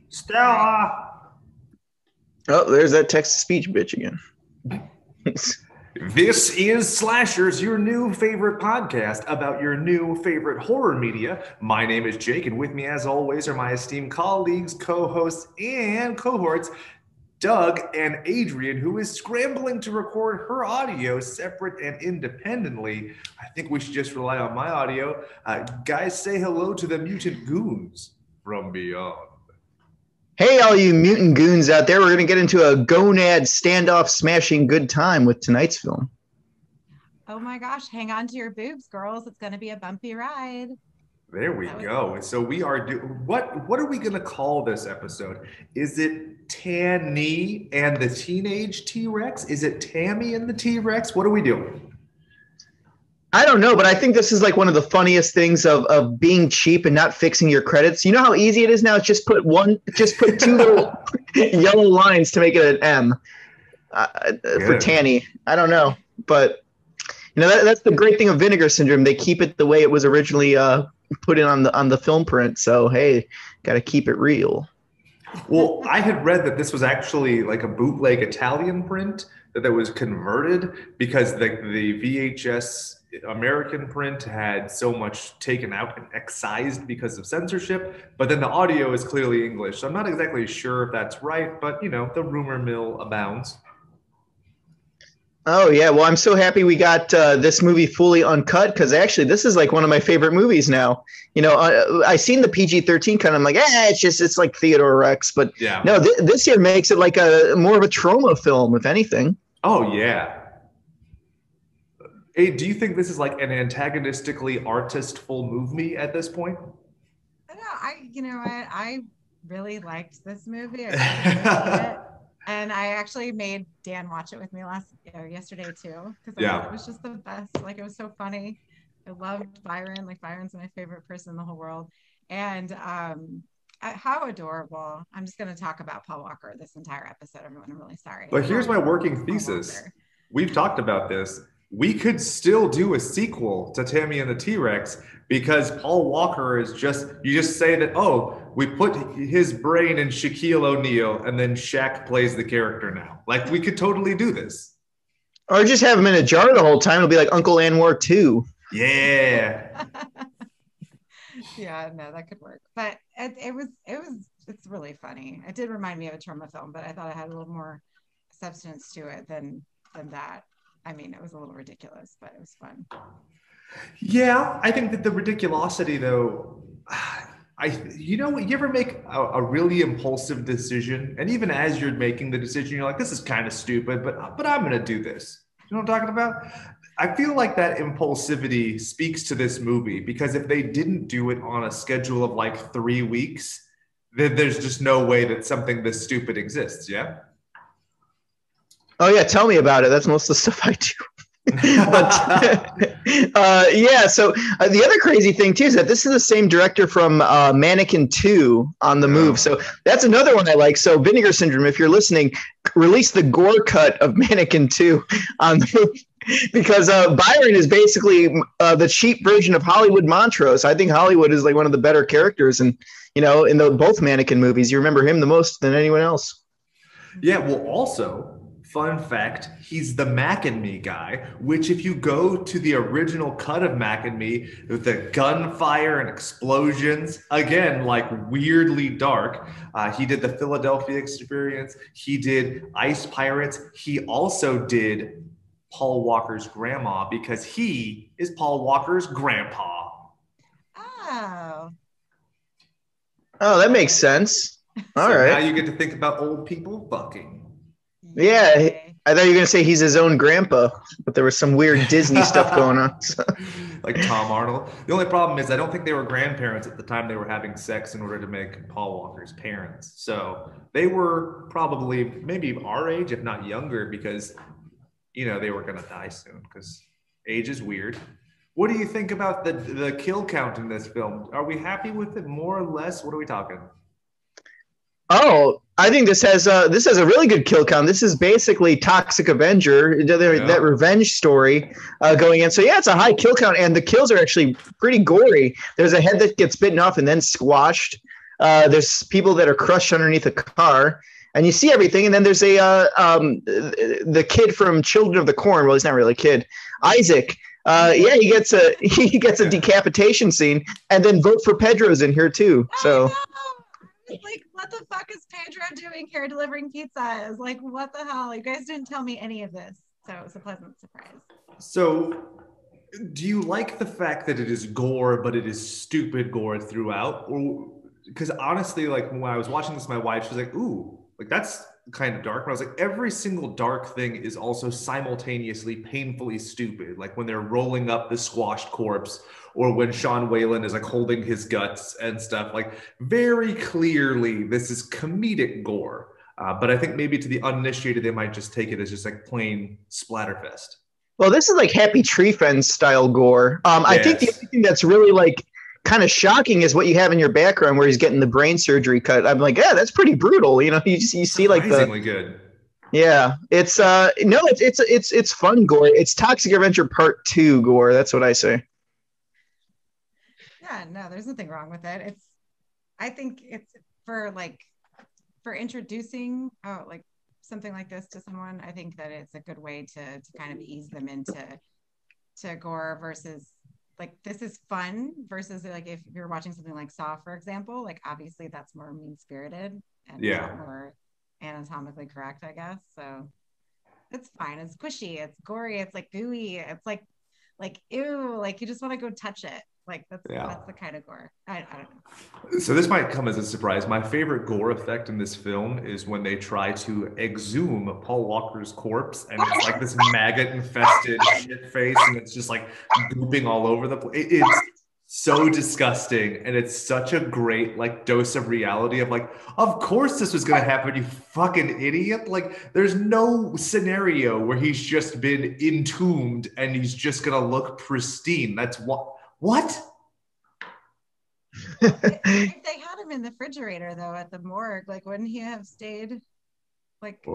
Stella. Oh, there's that text-to-speech bitch again. This is Slashers, your new favorite podcast about your new favorite horror media. My name is Jake, and with me, as always, are my esteemed colleagues, co-hosts, and cohorts, Doug and Adrian, who is scrambling to record her audio separate and independently. I think we should just rely on my audio. Guys, say hello to the mutant goons from beyond. Hey, all you mutant goons out there, we're going to get into a gonad standoff smashing good time with tonight's film. Oh my gosh, hang on to your boobs, girls. It's going to be a bumpy ride. There we go. So we are what are we going to call this episode? Is it Tanny and the Teenage T-Rex? Is it Tammy and the T-Rex? What are we doing? I don't know, but I think this is like one of the funniest things of being cheap and not fixing your credits. You know how easy it is now? Just put two little yellow lines to make it an M for Tanny. I don't know, but you know that's the great thing of Vinegar Syndrome. They keep it the way it was originally put in on the film print. So hey, got to keep it real. Well, I had read that this was actually like a bootleg Italian print that was converted because the VHS American print had so much taken out and excised because of censorship, but then the audio is clearly English. So I'm not exactly sure if that's right, but you know, the rumor mill abounds. Oh yeah, well I'm so happy we got this movie fully uncut because actually this is like one of my favorite movies now. You know, I seen the PG-13 kind of like, it's like Theodore Rex, but yeah. No, this here makes it like a more of a trauma film, if anything. Oh yeah. Hey, do you think this is like an antagonistically artistful movie at this point? I really liked this movie. I really liked it. And I actually made Dan watch it with me yesterday too, because I thought it was just the best. Like, it was so funny. I loved Byron. Like, Byron's my favorite person in the whole world. And how adorable. I'm just going to talk about Paul Walker this entire episode, everyone. I'm really sorry. But here's my working thesis. We've talked about this. We could still do a sequel to Tammy and the T-Rex because Paul Walker is you just say that, oh, we put his brain in Shaquille O'Neal and then Shaq plays the character now. Like, we could totally do this. Or just have him in a jar the whole time. It'll be like Uncle Anwar 2. Yeah. Yeah, no, that could work. But it's really funny. It did remind me of a trauma film, but I thought it had a little more substance to it than that. I mean, it was a little ridiculous, but it was fun. Yeah, I think that the ridiculosity, though, you ever make a really impulsive decision, and even as you're making the decision, you're like, this is kind of stupid, but I'm going to do this. You know what I'm talking about? I feel like that impulsivity speaks to this movie, because if they didn't do it on a schedule of like 3 weeks, then there's just no way that something this stupid exists, yeah? Oh yeah, tell me about it. That's most of the stuff I do. So the other crazy thing too is that this is the same director from Mannequin 2 on the Move. So that's another one I like. So Vinegar Syndrome, if you're listening, release the gore cut of Mannequin 2 on the Move, because Byron is basically the cheap version of Hollywood Montrose. I think Hollywood is like one of the better characters, and in both Mannequin movies, you remember him the most than anyone else. Yeah, well, also, fun fact, he's the Mac and Me guy, which if you go to the original cut of Mac and Me, with the gunfire and explosions, again, like weirdly dark, he did the Philadelphia Experience, he did Ice Pirates, he also did Paul Walker's grandma, because he is Paul Walker's grandpa. Oh, that makes sense. All right. Now you get to think about old people fucking. Yeah, I thought you were going to say he's his own grandpa, but there was some weird Disney stuff going on. So. Like Tom Arnold. The only problem is I don't think they were grandparents at the time they were having sex in order to make Paul Walker's parents. So they were probably maybe our age, if not younger, because, they were going to die soon because age is weird. What do you think about the kill count in this film? Are we happy with it more or less? What are we talking? Oh, I think this has a really good kill count. This is basically Toxic Avenger, that revenge story going in. So yeah, it's a high kill count, and the kills are actually pretty gory. There's a head that gets bitten off and then squashed. There's people that are crushed underneath a car, and you see everything. And then there's the kid from Children of the Corn. Well, he's not really a kid. Isaac. Yeah, he gets a decapitation scene, and then Vote for Pedro's in here too. So. Like, what the fuck is Pedro doing here delivering pizzas? Like, what the hell? You guys didn't tell me any of this. So it was a pleasant surprise. So do you like the fact that it is gore, but it is stupid gore throughout? Or because honestly, like when I was watching this, my wife, she was like, ooh, like that's kind of dark. But I was like, every single dark thing is also simultaneously painfully stupid. Like when they're rolling up the squashed corpse, or when Sean Whalen is like holding his guts and stuff. Like very clearly, this is comedic gore. But I think maybe to the uninitiated, they might just take it as just like plain splatterfest. Well, this is like Happy Tree Friends style gore. I think the only thing that's really like kind of shocking is what you have in your background where he's getting the brain surgery cut. I'm like, yeah, that's pretty brutal. You know, you see like surprisingly good. Yeah, it's it's fun gore. It's Toxic Avenger Part 2 gore. That's what I say. Yeah, no, there's nothing wrong with it. I think it's for introducing like something like this to someone. I think that it's a good way to kind of ease them into gore versus like this is fun versus like if you're watching something like Saw, for example, like obviously that's more mean-spirited and more anatomically correct, I guess. So it's fine. It's squishy. It's gory. It's like gooey. It's like ew. Like you just want to go touch it. Like that's the kind of gore. I don't know. So this might come as a surprise. My favorite gore effect in this film is when they try to exhume Paul Walker's corpse, and it's like this maggot-infested shit face, and it's just like gooping all over the place. It's so disgusting, and it's such a great like dose of reality of like, of course this was gonna happen, you fucking idiot. Like there's no scenario where he's just been entombed and he's just gonna look pristine. That's what? If they had him in the refrigerator though at the morgue, like wouldn't he have stayed like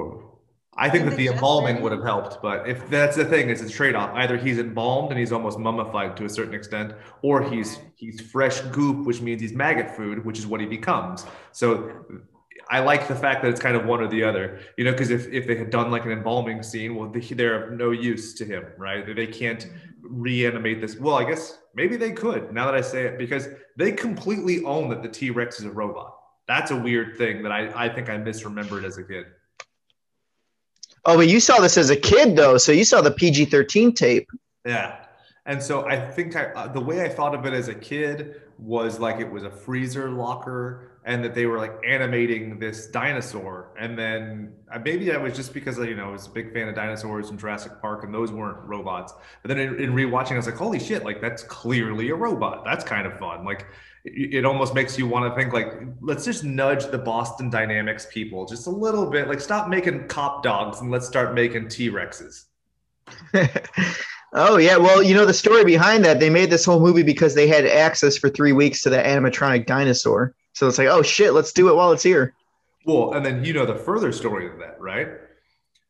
I think that the embalming would have helped, but if that's the thing, it's a trade-off. Either he's embalmed and he's almost mummified to a certain extent, or he's fresh goop, which means he's maggot food, which is what he becomes. So I like the fact that it's kind of one or the other, you know, because if they had done like an embalming scene, well, they're of no use to him, right? They can't reanimate this. Well, I guess maybe they could, now that I say it, because they completely own that the T-Rex is a robot. That's a weird thing that I think I misremembered as a kid. Oh, but you saw this as a kid, though, so you saw the PG-13 tape. Yeah. And so I think the way I thought of it as a kid was like it was a freezer locker and that they were like animating this dinosaur. And then maybe that was just because, you know, I was a big fan of dinosaurs and Jurassic Park and those weren't robots. But then in rewatching, I was like, holy shit, like that's clearly a robot. That's kind of fun. Like it almost makes you want to think like, let's just nudge the Boston Dynamics people just a little bit. Like stop making cop dogs and let's start making T-Rexes. Oh, yeah. Well, you know, the story behind that, they made this whole movie because they had access for 3 weeks to the animatronic dinosaur. So it's like, oh, shit, let's do it while it's here. Well, and then you know the further story of that, right?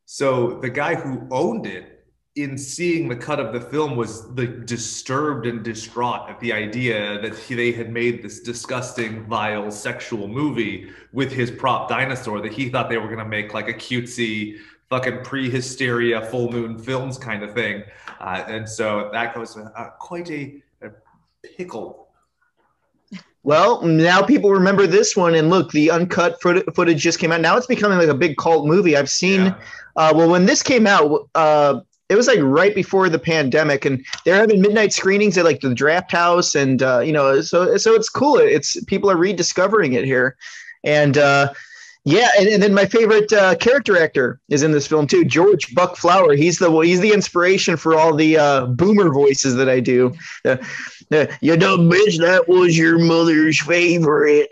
So the guy who owned it, in seeing the cut of the film, was disturbed and distraught at the idea that they had made this disgusting, vile, sexual movie with his prop dinosaur that he thought they were going to make like a cutesy fucking pre-hysteria full moon films kind of thing. And so that was quite a pickle. Well, now people remember this one, and look, the uncut footage just came out. Now it's becoming like a big cult movie. I've seen, well, when this came out, it was like right before the pandemic, and they're having midnight screenings at like the Draft House, and you know, so it's cool. It's people are rediscovering it here, and yeah, and then my favorite character actor is in this film too, George Buck Flower. He's the inspiration for all the boomer voices that I do. You dumb bitch, that was your mother's favorite.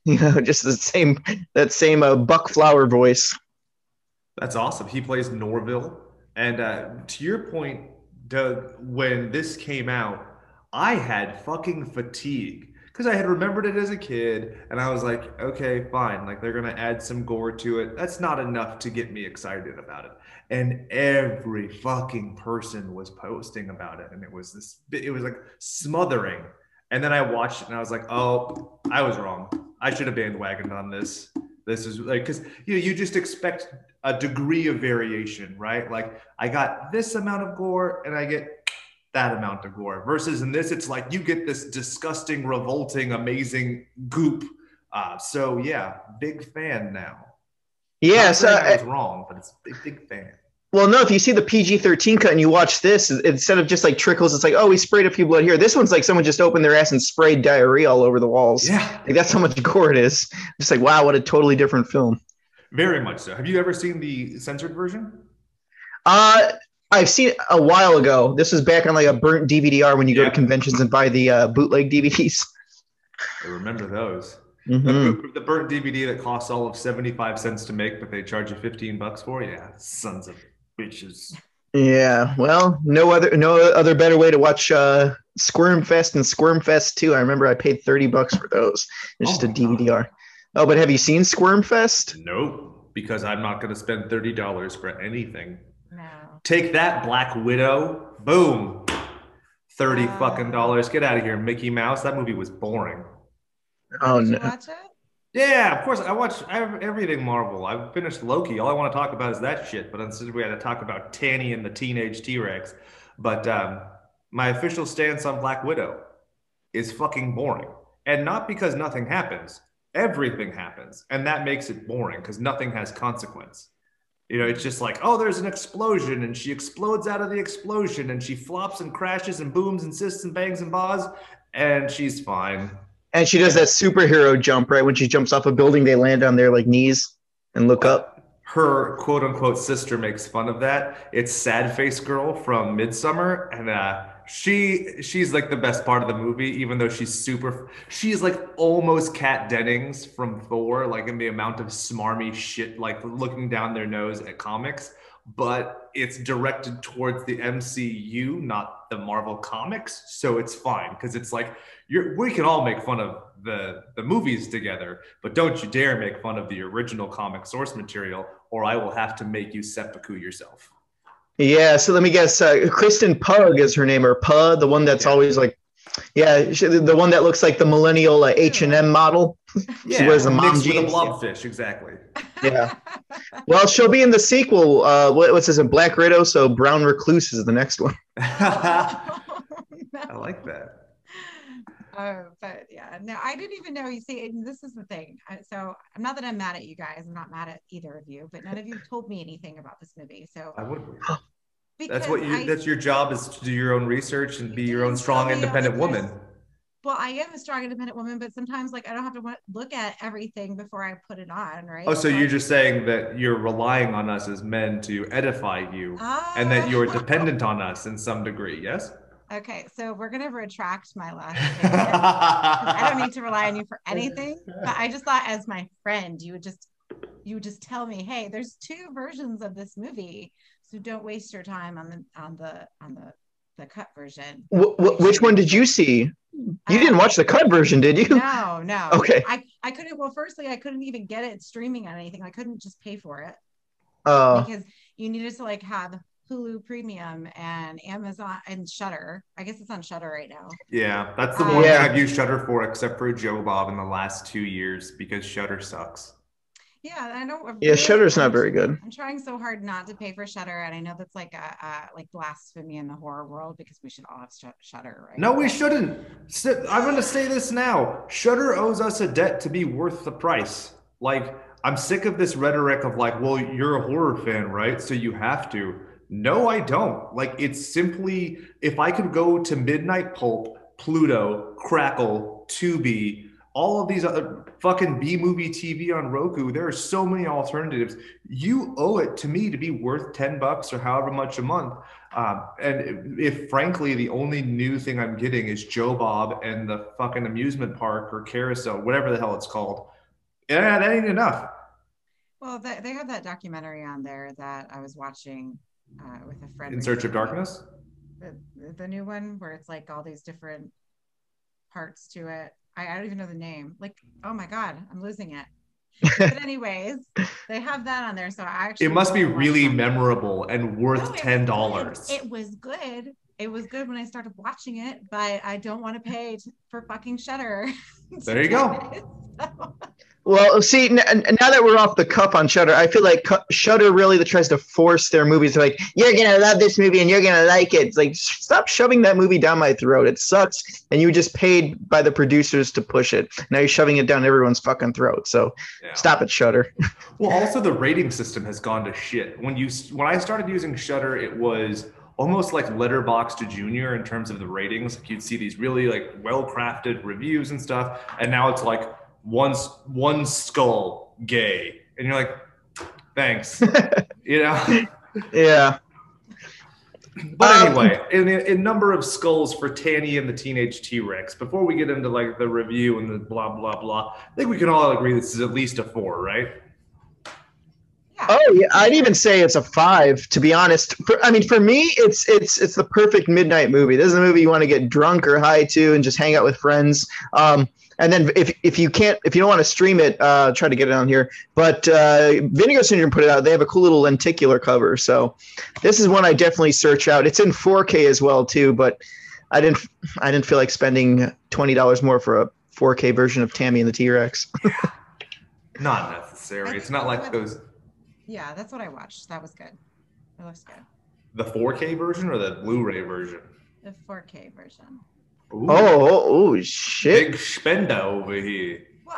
You know, just that same Buck Flower voice. That's awesome. He plays Norville. And to your point, Doug, when this came out, I had fucking fatigue because I had remembered it as a kid, and I was like, okay, fine. Like they're gonna add some gore to it. That's not enough to get me excited about it. And every fucking person was posting about it, and it was like smothering. And then I watched it, and I was like, oh, I was wrong. I should have bandwagoned on this. This is like, because you just expect a degree of variation, right? Like I got this amount of gore and I get that amount of gore. Versus in this, it's like you get this disgusting, revolting, amazing goop. So yeah, big fan now. Yeah, so I was wrong, but it's a big fan. Well, no, if you see the PG-13 cut and you watch this, instead of just like trickles, it's like, oh, we sprayed a few blood here. This one's like someone just opened their ass and sprayed diarrhea all over the walls. Yeah. Like, that's how much gore it is. Just like, wow, what a totally different film. Very much so. Have you ever seen the censored version? I've seen it a while ago. This was back on like a burnt DVD-R when you go to conventions and buy the bootleg DVDs. I remember those. Mm-hmm. The burnt DVD that costs all of 75 cents to make, but they charge you $15 for. Yeah, sons of bitches. Yeah, well, no other better way to watch Squirm Fest and Squirm Fest 2. I remember I paid $30 for those. It's just a DVD-R. Oh, but have you seen Squirm Fest? Nope, because I'm not going to spend $30 for anything. No. Take that, Black Widow. Boom. $30 fucking dollars. Get out of here, Mickey Mouse. That movie was boring. Oh, Did no. you watch it? Yeah, of course. I watch everything Marvel. I've finished Loki. All I want to talk about is that shit. But instead, we had to talk about Tanny and the Teenage T-Rex. But my official stance on Black Widow is fucking boring. And not because nothing happens. Everything happens. And that makes it boring because nothing has consequence. It's just like, oh, there's an explosion and she explodes out of the explosion and she flops and crashes and booms and sists and bangs and bahs and she's fine. And she does that superhero jump, right? When she jumps off a building, they land on their like knees and look up. Her quote unquote sister makes fun of that. It's Sad Face Girl from Midsummer. And she's like the best part of the movie, even though she's like almost Kat Dennings from Thor, like in the amount of smarmy shit, like looking down their nose at comics. But it's directed towards the MCU, not the Marvel comics. So it's fine because it's like we can all make fun of the movies together, but don't you dare make fun of the original comic source material, or I will have to make you seppuku yourself. Yeah, so let me guess. Kristen Pug is her name, or Pug, the one that's always like, the one that looks like the millennial H&M model. She wears the mom jeans. With a blobfish, exactly. Yeah. Well, she'll be in the sequel. What's this in Black Widow? So Brown Recluse is the next one. I like that. But yeah, no, I didn't even know. You see, and this is the thing. So I'm not that I'm mad at you guys. I'm not mad at either of you, but none of you told me anything about this movie. So I would. That's your job, is to do your own research and be your own strong, independent woman. Well, I am a strong, independent woman, but sometimes like I don't have to look at everything before I put it on, right? Oh, so you're just saying that you're relying on us as men to edify you, and that you're dependent on us in some degree, yes? Okay, so we're gonna retract my last statement. I don't need to rely on you for anything, but I just thought as my friend, you would just tell me, hey, there's 2 versions of this movie, so don't waste your time on the cut version. Which one did you see? You didn't watch the cut version, did you? No. Okay. I couldn't. Well, firstly, I couldn't even get it streaming on anything. I couldn't just pay for it because you needed to like have Hulu Premium and Amazon and Shudder. I guess it's on Shudder right now. Yeah, that's the one thing I've used Shudder for, except for Joe Bob in the last 2 years, because Shudder sucks. Yeah, I know. Yeah, Shudder's not very good. I'm trying so hard not to pay for Shudder, and I know that's like like blasphemy in the horror world because we should all have Shudder, right? No, we shouldn't. I'm going to say this now. Shudder owes us a debt to be worth the price. Like, I'm sick of this rhetoric of like, well, you're a horror fan, right? So you have to. No, I don't. Like, it's simply, if I could go to Midnight Pulp, Pluto, Crackle, Tubi, all of these other fucking B-movie TV on Roku, there are so many alternatives. You owe it to me to be worth $10 or however much a month. And if frankly, the only new thing I'm getting is Joe Bob and the fucking amusement park or carousel, whatever the hell it's called, yeah, that ain't enough. Well, they have that documentary on there that I was watching with a friend. In Search of Darkness? The new one where it's like all these different parts to it. I don't even know the name. Like, oh my God, I'm losing it. But anyways, they have that on there. So I actually. It must be really memorable and worth $10. It was good. It was good when I started watching it, but I don't want to pay for fucking Shudder. There you go. Well, see, now that we're off the cuff on Shudder, I feel like Shudder really tries to force their movies. They're like, you're going to love this movie and you're going to like it. It's like, stop shoving that movie down my throat. It sucks. And you just paid by the producers to push it. Now you're shoving it down everyone's fucking throat. So stop it, Shudder. Well, also the rating system has gone to shit. When I started using Shudder, it was almost like Letterboxd Junior in terms of the ratings. Like you'd see these really like well-crafted reviews and stuff. And now it's like, one skull gay, and you're like, thanks. Yeah. But anyway, in number of skulls for Tanny and the Teenage T-Rex, before we get into like the review and the blah blah blah, I think we can all agree this is at least a 4, right? Yeah. Oh yeah, I'd even say it's a 5. To be honest, for me, it's the perfect midnight movie. This is a movie you want to get drunk or high to and just hang out with friends. And then if you don't want to stream it, try to get it on here. But Vinegar Syndrome put it out. They have a cool little lenticular cover. So this is one I definitely search out. It's in 4K as well too. But I didn't feel like spending $20 more for a 4K version of Tammy and the T-Rex. Not necessary. It's not like those. Yeah, that's what I watched. That was good. It looks good. The 4K version or the Blu-ray version? The 4K version. Ooh. Oh shit! Big spender over here. Well,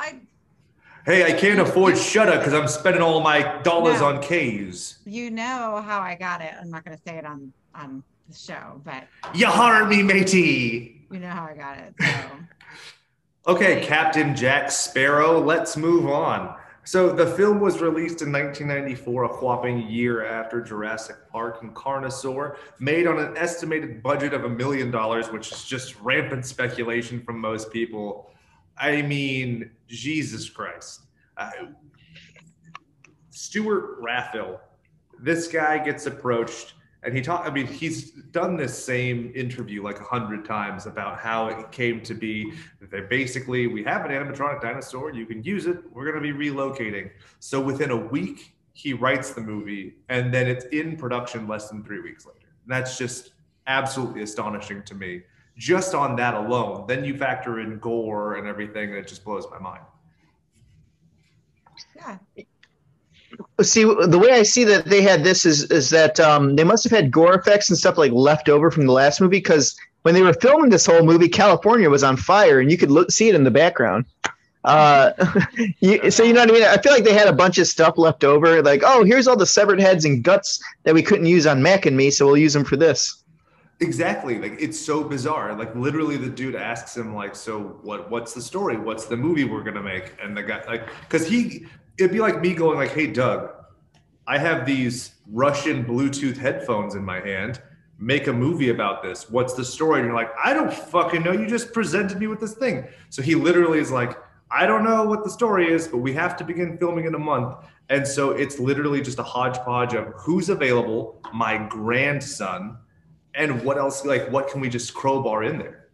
Hey, I can't afford Shudder because I'm spending all my dollars on K's. You know how I got it. I'm not going to say it on the show, but you heard me, matey. You know how I got it. So. Okay, Captain Jack Sparrow. Let's move on. So the film was released in 1994, a whopping year after Jurassic Park and Carnosaur, made on an estimated budget of $1 million, which is just rampant speculation from most people. I mean, Jesus Christ. Stewart Raffill, this guy gets approached, and he's done this same interview like 100 times about how it came to be. Basically, we have an animatronic dinosaur, you can use it, we're going to be relocating. So within a week, he writes the movie, and then it's in production less than 3 weeks later. And that's just absolutely astonishing to me, just on that alone. Then you factor in gore and everything, and it just blows my mind. Yeah. See, the way I see that they had this is that they must have had gore effects and stuff like left over from the last movie, because when they were filming this whole movie, California was on fire, and you could see it in the background. So you know what I mean? I feel like they had a bunch of stuff left over, like, oh, here's all the severed heads and guts that we couldn't use on Mac and Me, so we'll use them for this. Exactly. Like, it's so bizarre. Like, literally the dude asks him, like, so what's the story? What's the movie we're going to make? And the guy, like, because it'd be like me going like, hey, Doug, I have these Russian Bluetooth headphones in my hand. Make a movie about this. What's the story? And you're like, I don't fucking know. You just presented me with this thing. So he literally is like, I don't know what the story is, but we have to begin filming in a month. And so it's literally just a hodgepodge of who's available, my grandson, and what else, like, what can we just crowbar in there?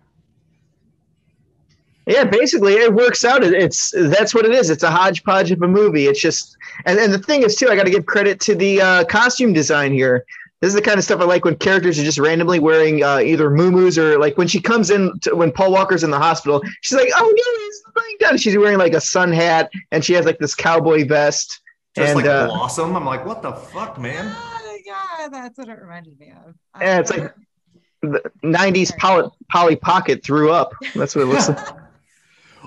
Yeah, basically it works out. That's what it is. It's a hodgepodge of a movie. It's just, and the thing is too, I got to give credit to the costume design here. This is the kind of stuff I like when characters are just randomly wearing either muumuus, or like when she comes in, when Paul Walker's in the hospital, she's like, oh, no, he's lying down. She's wearing like a sun hat, and she has like this cowboy vest. Just and, like Blossom. I'm like, what the fuck, man? Oh, yeah, that's what it reminded me of. Yeah, it's like the 90s Polly Pocket threw up. That's what it looks like.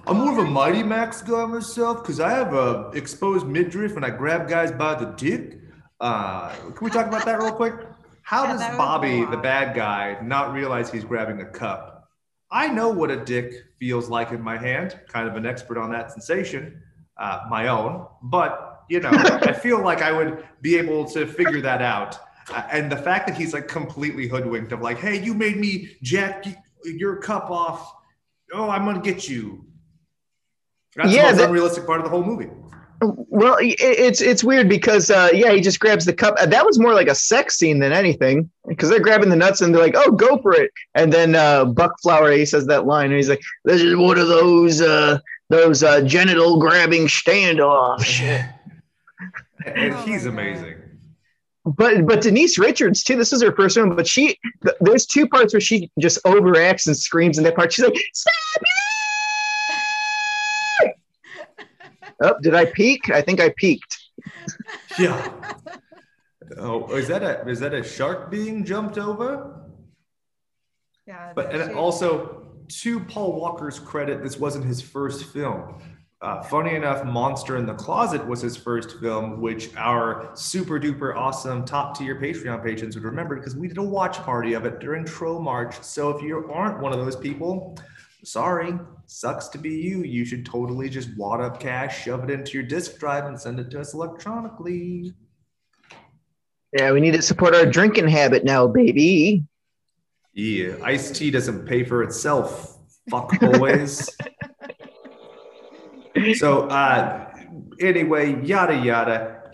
I'm more of a Mighty Max guy myself because I have a exposed midriff and I grab guys by the dick. Can we talk about that real quick? How does Bobby, the bad guy, not realize he's grabbing a cup? I know what a dick feels like in my hand. Kind of an expert on that sensation, my own. But, you know, I feel like I would be able to figure that out. And the fact that he's like completely hoodwinked of like, hey, you made me jack your cup off. Oh, I'm going to get you. That's the most unrealistic part of the whole movie. Well, it's weird because, he just grabs the cup. That was more like a sex scene than anything, because they're grabbing the nuts and they're like, oh, go for it. And then Buck Flower, he says that line, and he's like, this is one of those genital grabbing standoffs. And he's amazing. But Denise Richards, too, this is her first one, but there's two parts where she just overacts and screams in that part. She's like, stop it! Oh, did I peak? I think I peaked. Yeah. Oh, is that a shark being jumped over? Yeah. But and also, to Paul Walker's credit, this wasn't his first film. Funny enough, Monster in the Closet was his first film, which our super duper awesome top tier Patreon patrons would remember because we did a watch party of it during Tro March. So if you aren't one of those people, sorry, sucks to be you. You should totally just wad up cash, shove it into your disk drive, and send it to us electronically. Yeah, we need to support our drinking habit now, baby. Yeah, iced tea doesn't pay for itself, fuck boys. So anyway, yada yada.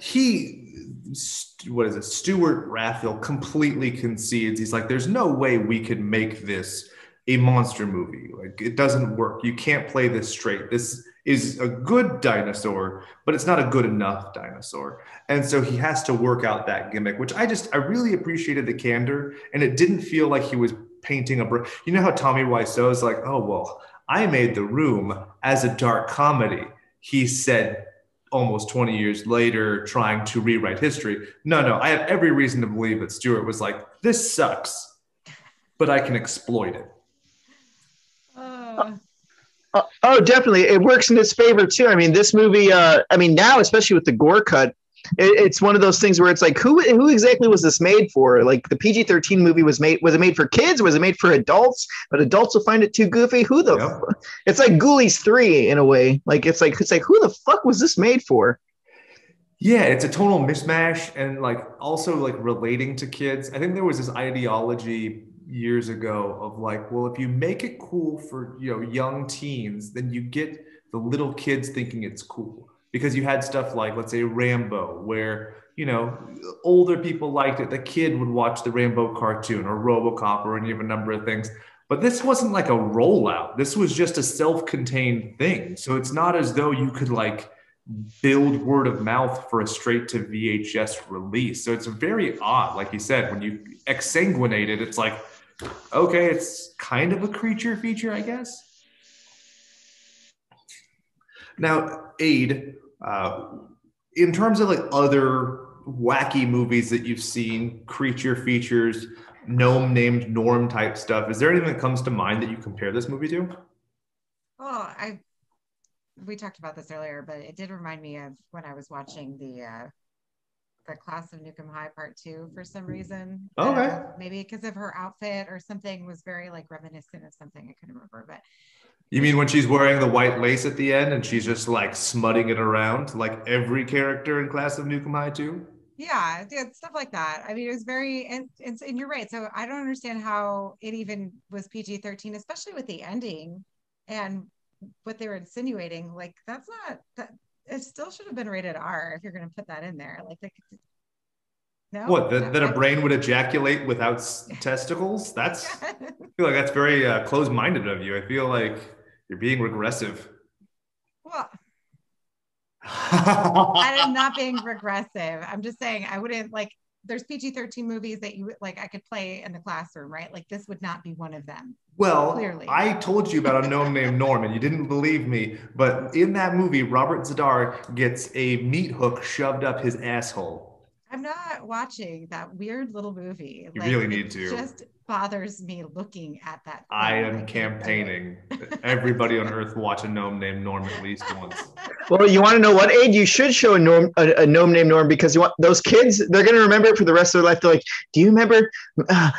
Stewart Raffill completely concedes. He's like, there's no way we can make this a monster movie. Like, it doesn't work. You can't play this straight. This is a good dinosaur, but it's not a good enough dinosaur. And so he has to work out that gimmick, which I really appreciated the candor, and it didn't feel like he was painting you know how Tommy Wiseau is like, oh, well, I made The Room as a dark comedy. He said almost 20 years later, trying to rewrite history. No, I have every reason to believe that Stewart was like, this sucks, but I can exploit it. Oh, definitely. It works in his favor too. I mean, this movie, now, especially with the gore cut, it's one of those things where it's like, who exactly was this made for? Like, the PG-13 movie was it made for kids? Was it made for adults? But adults will find it too goofy. It's like Ghoulies 3 in a way. Like, it's like, who the fuck was this made for? Yeah, it's a total mismatch, and like also like relating to kids. I think there was this ideology years ago of like, well, if you make it cool for, young teens, then you get the little kids thinking it's cool. Because you had stuff like, let's say, Rambo, where, older people liked it. The kid would watch the Rambo cartoon or RoboCop or any of a number of things. But this wasn't like a rollout. This was just a self-contained thing. So it's not as though you could like build word of mouth for a straight to VHS release. So it's very odd. Like you said, when you exsanguinate it, it's like, okay, it's kind of a creature feature, I guess. Now, Aid, in terms of like other wacky movies that you've seen, creature features, gnome named Norm type stuff, is there anything that comes to mind that you compare this movie to? Oh, we talked about this earlier, but it did remind me of when I was watching the Class of Nukem High Part 2 for some reason. Okay. Maybe because of her outfit or something was very like reminiscent of something I couldn't remember, but. You mean when she's wearing the white lace at the end and she's just like smutting it around like every character in Class of Nukem High 2? Yeah, stuff like that. I mean, it was very, and you're right. So I don't understand how it even was PG-13, especially with the ending and what they were insinuating. Like, that's not that. It still should have been rated R if you're going to put that in there. Like, no. What? That a brain would ejaculate without testicles? I feel like that's very close-minded of you. I feel like you're being regressive. Well, I'm not being regressive. I'm just saying I wouldn't like. There's PG-13 movies that you like. I could play in the classroom, right? Like, this would not be one of them. Well, clearly, I told you about a gnome named Norm, and you didn't believe me. But in that movie, Robert Zadar gets a meat hook shoved up his asshole. I'm not watching that weird little movie. You really need to. It just bothers me looking at that. I am campaigning. Everybody on Earth watch a gnome named Norm at least once. Well, you want to know what, Aid? You should show a gnome named Norm, because you want those kids, they're going to remember it for the rest of their life. They're like, do you remember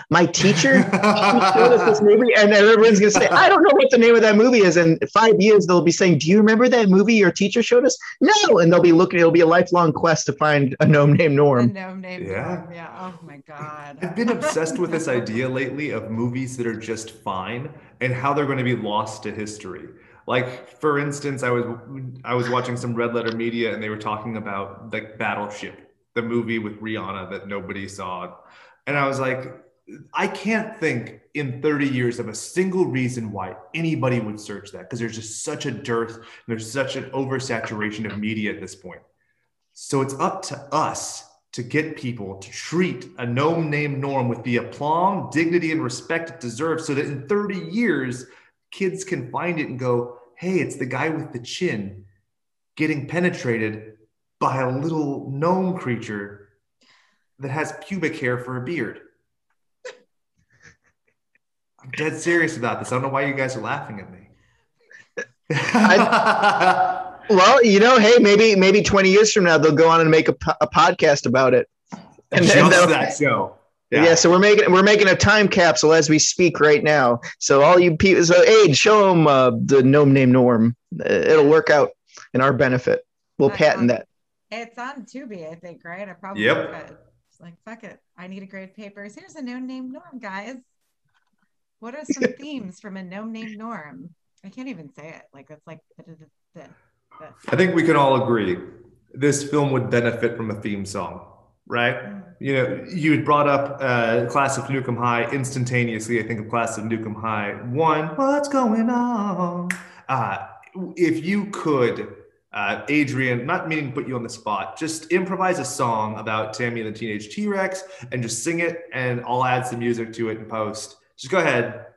my teacher? She showed us this movie. And everyone's going to say, I don't know what the name of that movie is. And in 5 years, they'll be saying, do you remember that movie your teacher showed us? No. And they'll be looking, it'll be a lifelong quest to find a gnome named Norm. A gnome named Norm. Yeah. Oh my God. I've been obsessed with this idea lately of movies that are just fine and how they're going to be lost to history. Like, for instance, I was watching some Red Letter Media, and they were talking about like Battleship, the movie with Rihanna that nobody saw. And I was like, I can't think in 30 years of a single reason why anybody would search that, because there's just such a dearth, and there's such an oversaturation of media at this point. So it's up to us to get people to treat a gnome named Norm with the aplomb, dignity, and respect it deserves, so that in 30 years, kids can find it and go, hey, it's the guy with the chin. getting penetrated by a little gnome creature that has pubic hair for a beard. I'm dead serious about this. I don't know why you guys are laughing at me. Well, hey, maybe 20 years from now they'll go on and make a podcast about it. And just that show. Yeah, so we're making a time capsule as we speak right now. So all you people, so Aid, show them the gnome named Norm. It'll work out in our benefit. We'll patent that. It's on Tubi, I think, right? I probably could. It's like, fuck it. I need a grade papers. Here's a gnome named Norm, guys. What are some themes from a gnome named Norm? I can't even say it. Like, it's like. I think we can all agree this film would benefit from a theme song, right? You had brought up Class of Nukem High instantaneously. I think of Class of Nukem High 1. What's going on? If you could, Adrian, not meaning to put you on the spot, just improvise a song about Tammy and the Teenage T-Rex and just sing it, and I'll add some music to it in post. Just go ahead.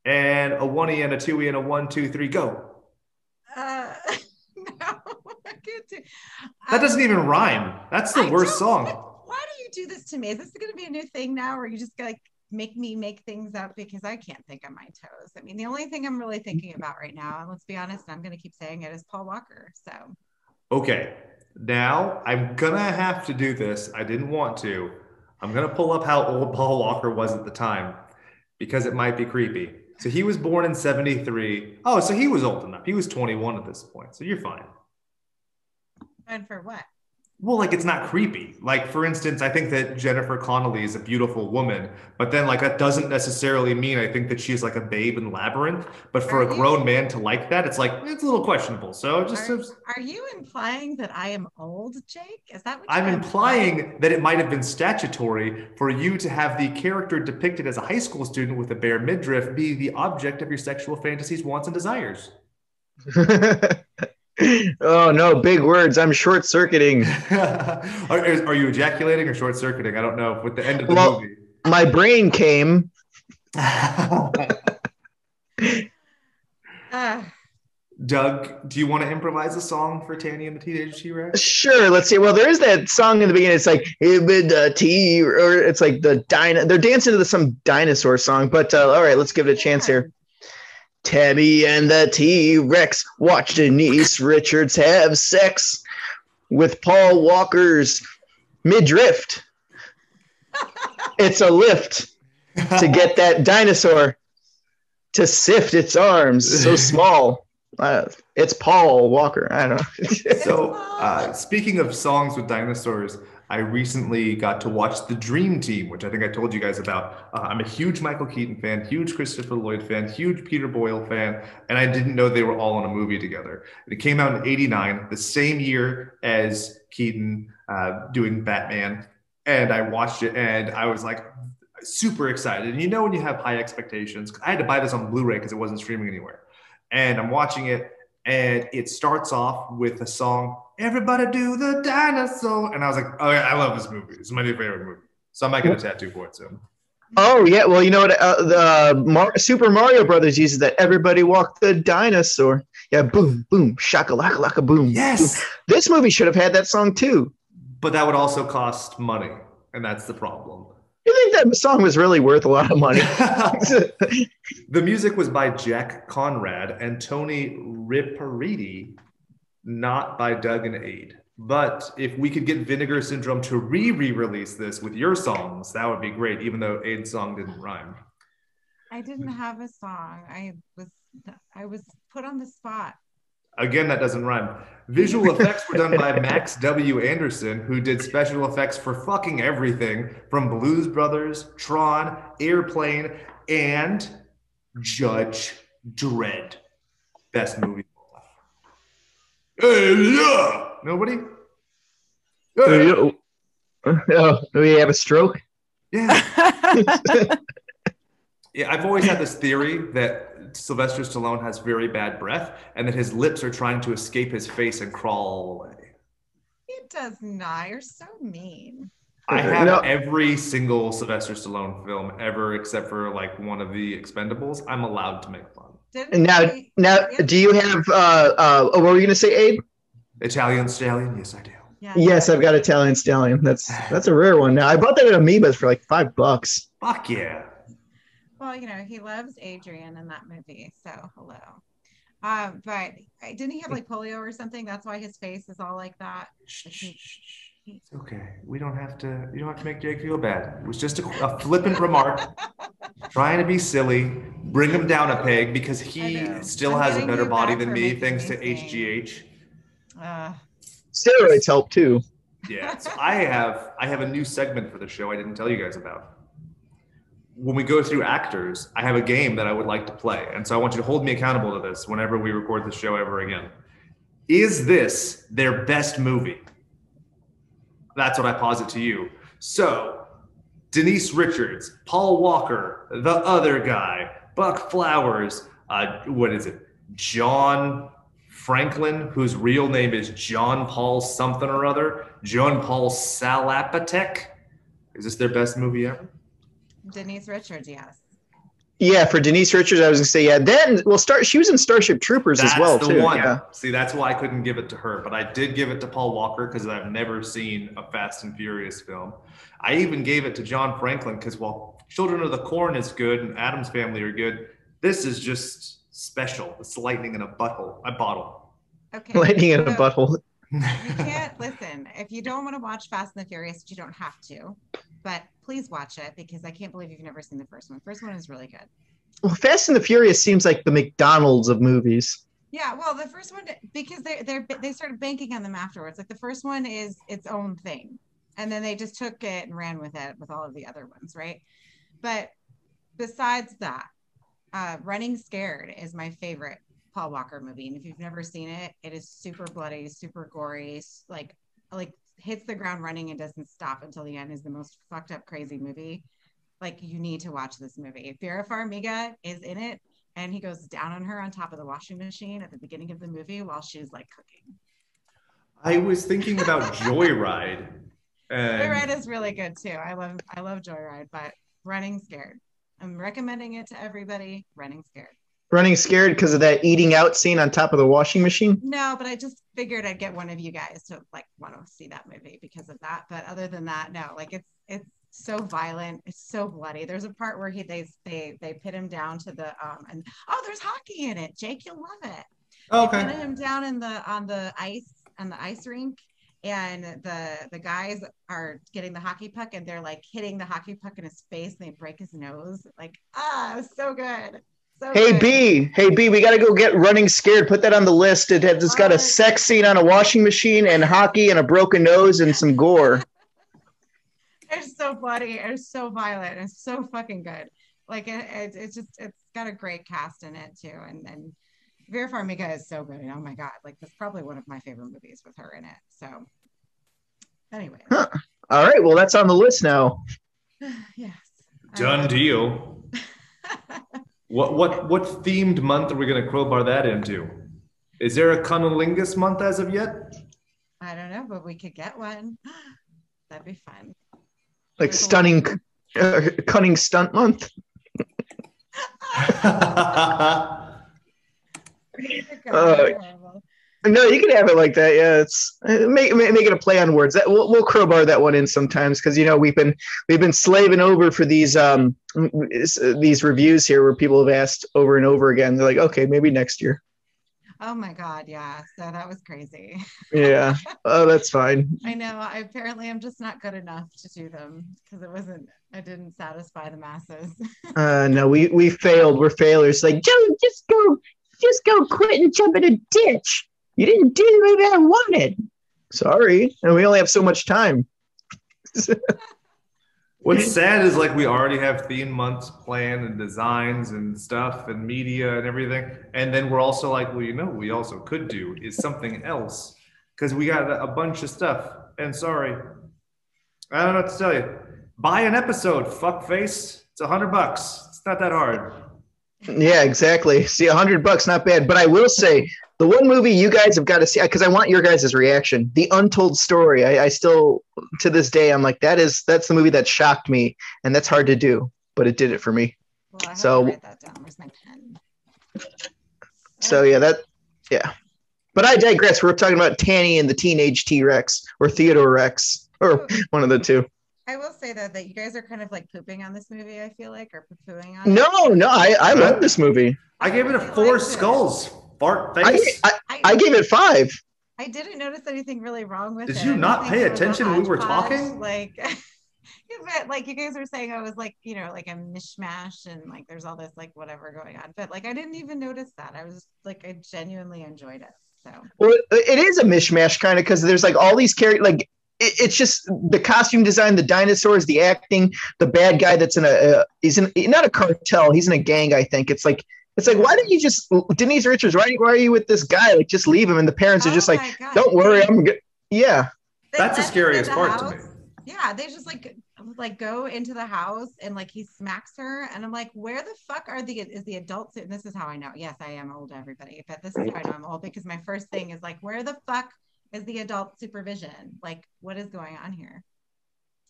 And a 1E and a 2E and a 1, 2, 3, go. No, I can't do. That doesn't even rhyme. That's the worst song. Why do you do this to me? Is this going to be a new thing now, or are you just like make me make things up because I can't think on my toes? I mean, the only thing I'm really thinking about right now, and let's be honest, and I'm going to keep saying it, is Paul Walker. So. Okay, now I'm gonna have to do this. I didn't want to. I'm gonna pull up how old Paul Walker was at the time because it might be creepy. So he was born in 1973. Oh, so he was old enough. He was 21 at this point. So you're fine. And for what? Well, like, it's not creepy. Like, for instance, I think that Jennifer Connelly is a beautiful woman, but then, like, that doesn't necessarily mean I think that she's like a babe in Labyrinth. But for a grown man to like that, it's like, it's a little questionable. So just. Are you implying that I am old, Jake? Is that what I'm implying that it might have been statutory for you to have the character depicted as a high school student with a bare midriff be the object of your sexual fantasies, wants, and desires? Oh no, big words. I'm short-circuiting. Are you ejaculating or short-circuiting? I don't know. With the end of the movie, my brain came. Doug, do you want to improvise a song for Tanny and the Teenage T-Rex? Sure. Let's see. Well, there is that song in the beginning. It's like T, or it's like the They're dancing to some dinosaur song. But all right, let's give it a chance here. Tammy and the T-Rex watch Denise Richards have sex with Paul Walker's midriff. It's a lift to get that dinosaur to sift its arms so small. It's Paul Walker. I don't know. So speaking of songs with dinosaurs, I recently got to watch The Dream Team, which I think I told you guys about. I'm a huge Michael Keaton fan, huge Christopher Lloyd fan, huge Peter Boyle fan, and I didn't know they were all in a movie together. And it came out in '89, the same year as Keaton doing Batman. And I watched it, and I was like super excited. And you know when you have high expectations, I had to buy this on Blu-ray because it wasn't streaming anywhere. And I'm watching it, and it starts off with a song, "Everybody Do the Dinosaur." And I was like, oh yeah, I love this movie. It's my new favorite movie. So I might get a tattoo for it soon. Oh yeah, well you know what? The Super Mario Brothers uses that. Everybody walk the dinosaur. Yeah, boom, boom, shaka laka laka boom. Yes. Boom. This movie should have had that song too. But that would also cost money, and that's the problem. You think that song was really worth a lot of money? The music was by Jack Conrad and Tony Ripperiti, not by Doug and Aid. But if we could get Vinegar Syndrome to re-release this with your songs, that would be great, even though Aid's song didn't rhyme. I didn't have a song. I was put on the spot. Again, that doesn't rhyme. Visual effects were done by Max W. Anderson, who did special effects for fucking everything from Blues Brothers, Tron, Airplane, and Judge Dredd. Best movie. Hey, yeah! Nobody? Hey. Oh, do we have a stroke? Yeah. Yeah, I've always had this theory that Sylvester Stallone has very bad breath and that his lips are trying to escape his face and crawl away. He does not. You're so mean. I have every single Sylvester Stallone film ever except for like one of the Expendables. I'm allowed to make fun. Now, do you have what were you going to say, Abe? Italian Stallion? Yes, I do. Yeah. Yes, I've got Italian Stallion. That's a rare one. Now I bought that at Amoeba's for like $5. Fuck yeah. Well, he loves Adrian in that movie, so hello. But didn't he have like polio or something? That's why his face is all like that. It's okay. You don't have to make Jake feel bad. It was just a flippant remark, trying to be silly, bring him down a peg because he still has a better body than me thanks to HGH. Steroids help too. Yeah. So I have a new segment for the show I didn't tell you guys about. When we go through actors, I have a game that I would like to play. And so I want you to hold me accountable to this whenever we record the show ever again. Is this their best movie? That's what I posit to you. So, Denise Richards, Paul Walker, the other guy, Buck Flowers, what is it? John Franklin, whose real name is John Paul something or other. John Paul Salapatek. Is this their best movie ever? Denise Richards, yes. Yeah, for Denise Richards, I was gonna say, yeah. Then she was in Starship Troopers as well, too. One. Yeah. See, that's why I couldn't give it to her, but I did give it to Paul Walker because I've never seen a Fast and Furious film. I even gave it to John Franklin because while Children of the Corn is good and Addams Family are good, this is just special. It's lightning in a bottle. Okay. Lightning in a butthole. You can't listen. If you don't want to watch Fast and the Furious, you don't have to. But please watch it because I can't believe you've never seen the first one. First one is really good. Well, Fast and the Furious seems like the McDonald's of movies. Yeah, well, the first one, because they started banking on them afterwards. Like the first one is its own thing, and then they just took it and ran with it with all of the other ones, right? But besides that, Running Scared is my favorite Paul Walker movie, and if you've never seen it, it is super bloody, super gory, like hits the ground running and doesn't stop until the end. Is the most fucked up, crazy movie. Like, you need to watch this movie. Vera Farmiga is in it, and he goes down on her on top of the washing machine at the beginning of the movie while she's like cooking. I was thinking about Joyride. Joyride is really good too. I love Joyride, but Running Scared. I'm recommending it to everybody. Running Scared. Running Scared because of that eating out scene on top of the washing machine? No, but I just figured I'd get one of you guys to like want to see that movie because of that. But other than that, no. Like it's so violent. It's so bloody. There's a part where they pit him down to the and there's hockey in it. Jake, you'll love it. Oh, okay. They put him down on the ice rink, and the guys are getting the hockey puck and they're like hitting the hockey puck in his face and they break his nose. Like, it was so good. So Hey good. B, we gotta go get Running Scared. Put that on the list. It's got a sex scene on a washing machine and hockey and a broken nose and some gore. It's so bloody. It's so violent. It's so fucking good. Like it's got a great cast in it too. And Vera Farmiga is so good. And oh my God, like that's probably one of my favorite movies with her in it. So anyway. Huh. All right. Well, that's on the list now. Yes. Done deal. What themed month are we going to crowbar that into? Is there a cunnilingus month as of yet? I don't know, but we could get one. That'd be fun. Like cunning stunt month. No, you can have it like that. Yeah, it's make it a play on words. That we'll crowbar that one in sometimes because we've been slaving over for these reviews here where people have asked over and over again. They're like, okay, maybe next year. Oh my God, yeah. So that was crazy. Yeah. Oh, that's fine. I know. Apparently I'm just not good enough to do them because I didn't satisfy the masses. No, we failed. We're failures. Like, Joe, just go quit and jump in a ditch. You didn't do the movie I wanted. Sorry. And we only have so much time. What's sad is like we already have theme months planned and designs and stuff and media and everything. And then we're also like, well, we also could do is something else because we got a bunch of stuff. And sorry, I don't know what to tell you. Buy an episode, fuckface. It's $100. It's not that hard. Yeah, exactly. See, $100, not bad. But I will say, the one movie you guys have got to see, because I want your guys' reaction, The Untold Story. I still, to this day, I'm like, that's the movie that shocked me, and that's hard to do, but it did it for me. Well, I have to write that down. Where's my pen? So yeah. But I digress. We're talking about Tanny and the Teenage T-Rex, or Theodore Rex, or one of the two. I will say though that you guys are kind of like pooping on this movie, I feel like, or poo-pooing on it. No, I love this movie. I gave it a 4 skulls. Fart face. I gave it 5. I didn't notice anything really wrong with it. Did you not pay attention when we were talking? Like, like you guys were saying, I was like, you know, like a mishmash and like there's all this like whatever going on. But like I didn't even notice that. I was like, I genuinely enjoyed it. So well, it is a mishmash kind of because there's like all these characters like. It's just the costume design, the dinosaurs, the acting, the bad guy that's he's not a cartel, he's in a gang, I think. It's like, why don't you just, Denise Richards, why are you with this guy? Like, just leave him. And the parents are just like, don't worry, I'm good. Yeah. That's the scariest part to me. Yeah, they just like go into the house and like he smacks her and I'm like, where the fuck is the adults? And this is how I know. Yes, I am old, everybody, but this is how I know I'm old because my first thing is like, where the fuck is the adult supervision? Like, what is going on here?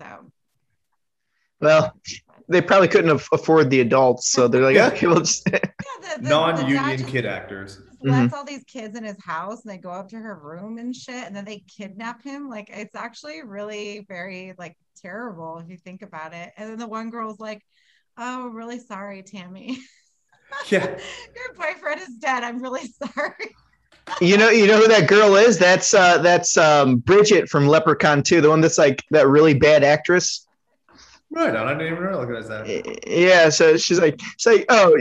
So, well, they probably couldn't afford the adults, so they're like, okay, we'll just non-union kid actors. Lets all these kids in his house, and they go up to her room and shit, and then they kidnap him. Like, it's actually really very like terrible if you think about it. And then the one girl's like, "Oh, really sorry, Tammy. Yeah, your boyfriend is dead. I'm really sorry." You know who that girl is? That's Bridget from Leprechaun 2, the one that's like that really bad actress. Right on, I didn't even recognize that. Yeah, so she's like, oh,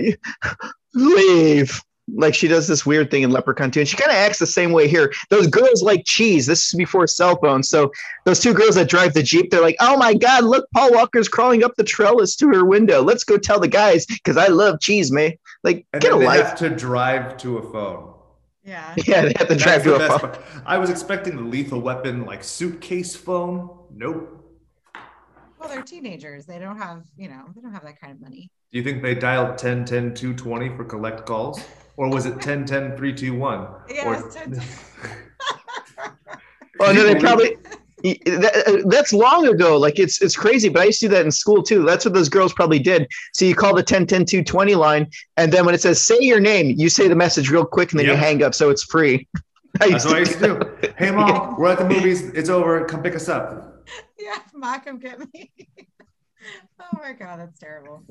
leave. Like she does this weird thing in Leprechaun 2, and she kind of acts the same way here. Those girls like cheese. This is before cell phones, so those two girls that drive the Jeep, they're like, oh my God, look, Paul Walker's crawling up the trellis to her window. Let's go tell the guys because I love cheese, man. Like, and get a life. They have to drive to a phone. Yeah. Yeah, they have to drive to a phone. I was expecting the Lethal Weapon like suitcase phone. Nope. Well, they're teenagers. They don't have that kind of money. Do you think they dialed 10-10-220 for collect calls? Or was it 10-10-321? Yes, 10. Oh, no, they probably... That's long ago. Like it's crazy, but I used to do that in school too. That's what those girls probably did. So you call the 10-10-220 line, and then when it says say your name, you say the message real quick, and then you hang up, so it's free. That's what I used to do. Hey mom, we're at the movies. It's over. Come pick us up. Yeah, Ma, come get me. Oh my God, that's terrible.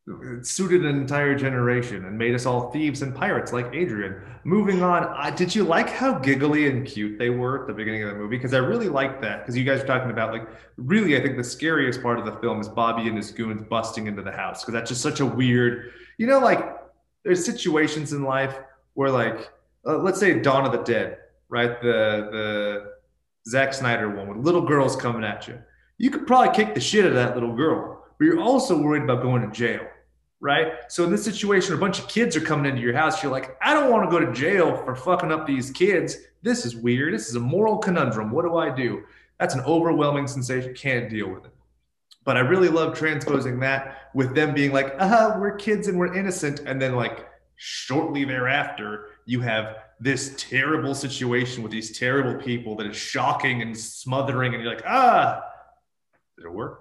It suited an entire generation and made us all thieves and pirates like Adrian. Moving on, did you like how giggly and cute they were at the beginning of the movie? Because I really liked that. Because you guys were talking about, like, really, I think the scariest part of the film is Bobby and his goons busting into the house. Because that's just such a weird, like, there's situations in life where, like, let's say Dawn of the Dead, right? The Zack Snyder one with little girls coming at you. You could probably kick the shit out of that little girl, but you're also worried about going to jail. Right? So in this situation, a bunch of kids are coming into your house. You're like, I don't want to go to jail for fucking up these kids. This is weird. This is a moral conundrum. What do I do? That's an overwhelming sensation. Can't deal with it. But I really love transposing that with them being like, we're kids and we're innocent. And then like shortly thereafter, you have this terrible situation with these terrible people that is shocking and smothering. And you're like, did it work?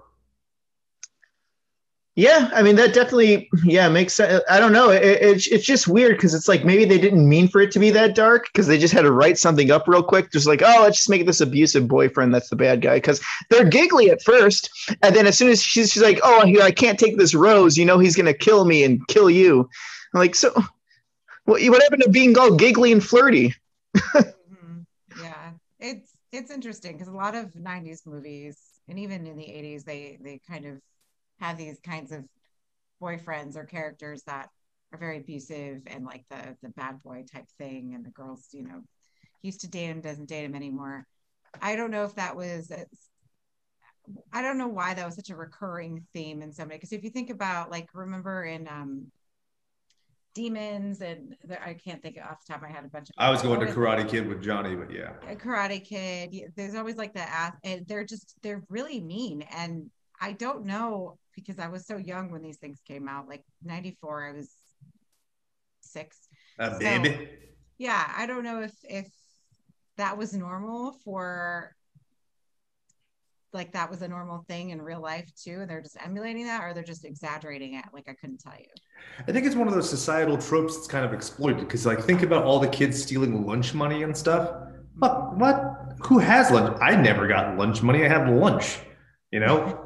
Yeah, I mean, that definitely, makes sense. I don't know. It's just weird because it's like maybe they didn't mean for it to be that dark because they just had to write something up real quick. Just like, let's just make this abusive boyfriend that's the bad guy because they're giggly at first. And then as soon as she's like, I can't take this rose. He's going to kill me and kill you. I'm like, so what happened to being all giggly and flirty? Yeah, it's interesting because a lot of 90s movies and even in the 80s, they kind of have these kinds of boyfriends or characters that are very abusive and like the bad boy type thing, and the girls, used to date him, doesn't date him anymore. I don't know if that was, I don't know why that was such a recurring theme in somebody. Because if you think about, like, remember in Demons, and I can't think off the top of my head a bunch of. I was going to Karate Kid with Johnny, but yeah. Karate Kid. There's always like and they're really mean, and I don't know, because I was so young when these things came out, like 94, I was 6. Baby. Yeah, I don't know if that was normal for like that was a normal thing in real life too, and they're just emulating that, or they're just exaggerating it? Like, I couldn't tell you. I think it's one of those societal tropes that's kind of exploited because, like, think about all the kids stealing lunch money and stuff. What? Who has lunch? I never got lunch money. I had lunch,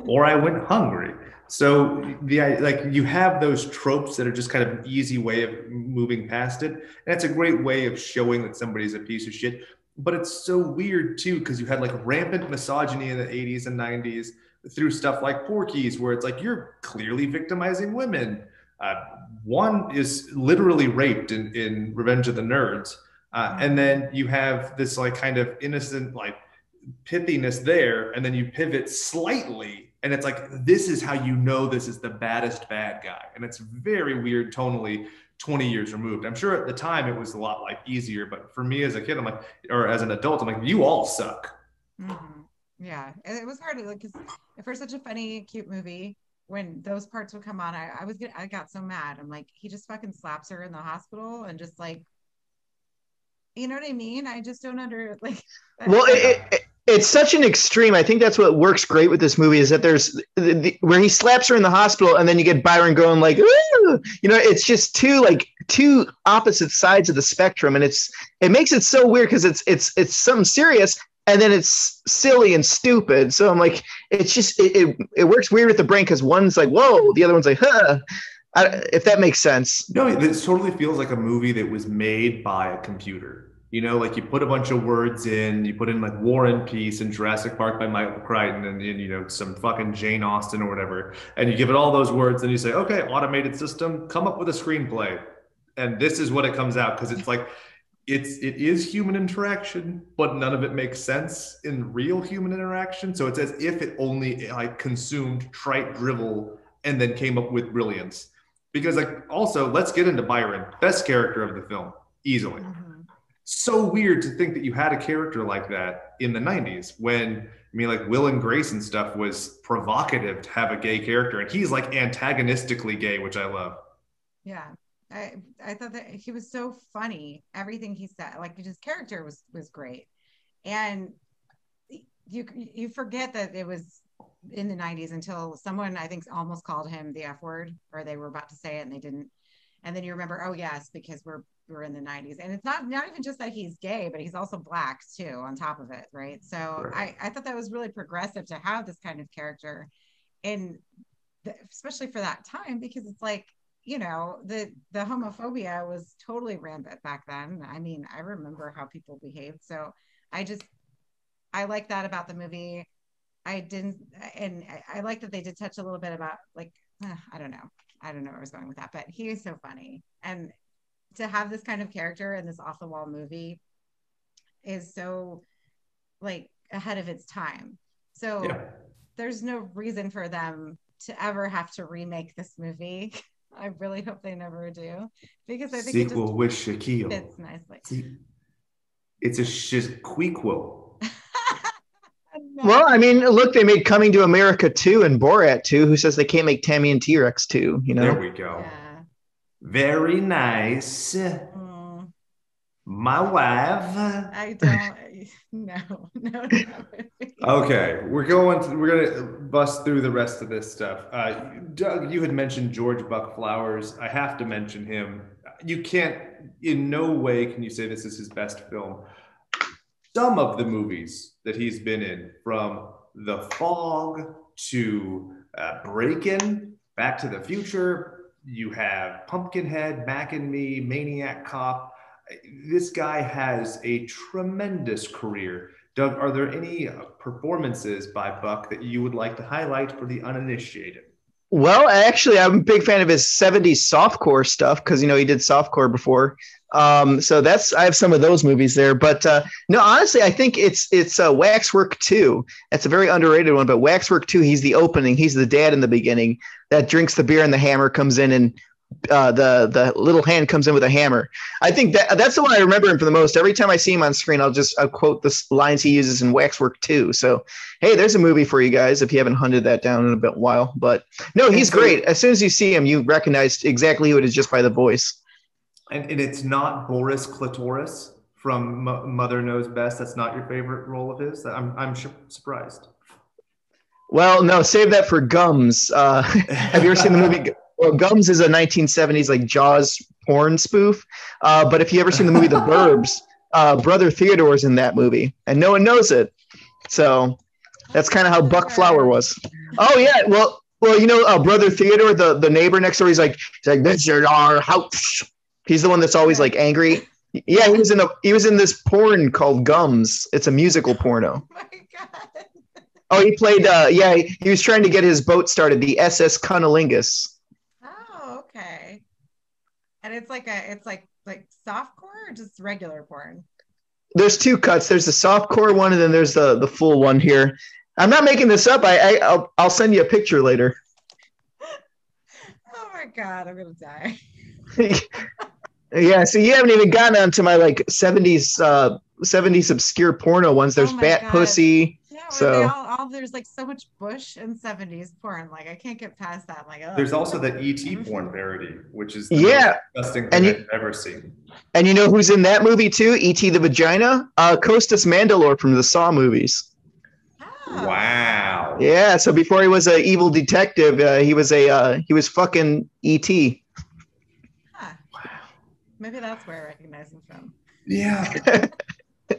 or I went hungry. So like you have those tropes that are just kind of an easy way of moving past it, and it's a great way of showing that somebody's a piece of shit. But it's so weird too because you had like rampant misogyny in the 80s and 90s through stuff like Porky's, where it's like you're clearly victimizing women. One is literally raped in Revenge of the Nerds. And then you have this like kind of innocent like pithiness there, and then you pivot slightly, and it's like this is how you know this is the baddest bad guy, and it's very weird tonally. 20 years removed. I'm sure at the time it was a lot like easier, but for me as a kid, I'm like, or as an adult, I'm like, you all suck. Mm-hmm. Yeah, it was hard to like because for such a funny, cute movie, when those parts would come on, I got so mad. I'm like, he just fucking slaps her in the hospital and just like. You know what I mean? I just don't like. Well, it's such an extreme. I think that's what works great with this movie is that there's where he slaps her in the hospital, and then you get Byron going like, ooh! It's just two opposite sides of the spectrum, and it makes it so weird because it's something serious, and then it's silly and stupid. So I'm like, it's just it works weird with the brain because one's like, whoa, the other one's like, huh. If that makes sense. No, this totally feels like a movie that was made by a computer. Like you put a bunch of words in, you put in like War and Peace and Jurassic Park by Michael Crichton and some fucking Jane Austen or whatever, and you give it all those words, and you say, okay, automated system, come up with a screenplay, and this is what it comes out because it's like it is human interaction, but none of it makes sense in real human interaction. So it's as if it only like consumed trite drivel and then came up with brilliance. Because like also, let's get into Byron, best character of the film, easily. Mm-hmm. So weird to think that you had a character like that in the 90s when, like Will and Grace and stuff was provocative to have a gay character. And he's like antagonistically gay, which I love. Yeah. I thought that he was so funny. Everything he said, like his character was great. And you forget that it was in the 90s until someone, I think, almost called him the F word, or they were about to say it and they didn't. And then you remember, oh yes, because we're in the 90s. And it's not even just that he's gay, but he's also Black too, on top of it, right? So right. I thought that was really progressive to have this kind of character, and especially for that time, because it's like, the homophobia was totally rampant back then. I mean, I remember how people behaved. So I like that about the movie. I like that they did touch a little bit about like, I don't know where I was going with that, but he is so funny. And to have this kind of character in this off the wall movie is so like ahead of its time. So there's no reason for them to ever have to remake this movie. I really hope they never do, because I think sequel with Shaquille fits nicely. It's a Shaquille. No. Well, I mean, look, they made Coming to America 2 and Borat 2. Who says they can't make Tammy and T-Rex 2? There we go. Yeah. Very nice. My wife. I don't. No. Okay, we're gonna bust through the rest of this stuff. Doug, you had mentioned George Buck Flowers. I have to mention him. You can't, in no way can you say this is his best film. Some of the movies that he's been in, from The Fog to Break-In, Back to the Future, you have Pumpkinhead, Mac and Me, Maniac Cop. This guy has a tremendous career. Doug, are there any performances by Buck that you would like to highlight for the uninitiated? Well, actually, I'm a big fan of his 70s softcore stuff because, he did softcore before. So I have some of those movies there. But no, honestly, I think it's Waxwork 2. That's a very underrated one. But Waxwork 2, he's the opening. He's the dad in the beginning that drinks the beer and the hammer comes in and the little hand comes in with a hammer. I think that's the one I remember him for the most. Every time I see him on screen, I'll quote the lines he uses in Waxwork 2. So, hey, there's a movie for you guys if you haven't hunted that down in a bit while. But no, he's great. As soon as you see him, you recognize exactly who it is just by the voice. And it's not Boris Clitoris from Mother Knows Best. That's not your favorite role of his. I'm surprised. Well, no, save that for Gums. Have you ever seen the movie? Well, Gums is a 1970s like Jaws porn spoof. But if you ever seen the movie The Burbs, Brother Theodore's in that movie, and no one knows it. So that's kind of how Buck Flower was. Oh yeah, well, Brother Theodore, the neighbor next door, he's like, this is our house. He's the one that's always like angry. Yeah, he was in this porn called Gums. It's a musical porno. Oh my God. Oh, he played. He was trying to get his boat started, the SS Cunnilingus. Oh, okay. And it's like softcore or just regular porn? There's two cuts. There's the softcore one, and then there's the full one here. I'm not making this up. I'll send you a picture later. Oh my God, I'm gonna die. Yeah, so you haven't even gotten onto my like 70s obscure porno ones. There's Bat God. Pussy. No, so there's like so much bush and 70s porn. Like I can't get past that. Like there's also the ET porn parody, which is the most disgusting thing I've ever seen. And you know who's in that movie too? E.T. the Vagina? Costas Mandylor from the Saw movies. Oh. Wow. Yeah, so before he was an evil detective, he was fucking E.T. Huh. Wow. Maybe that's where I recognize him from. Yeah.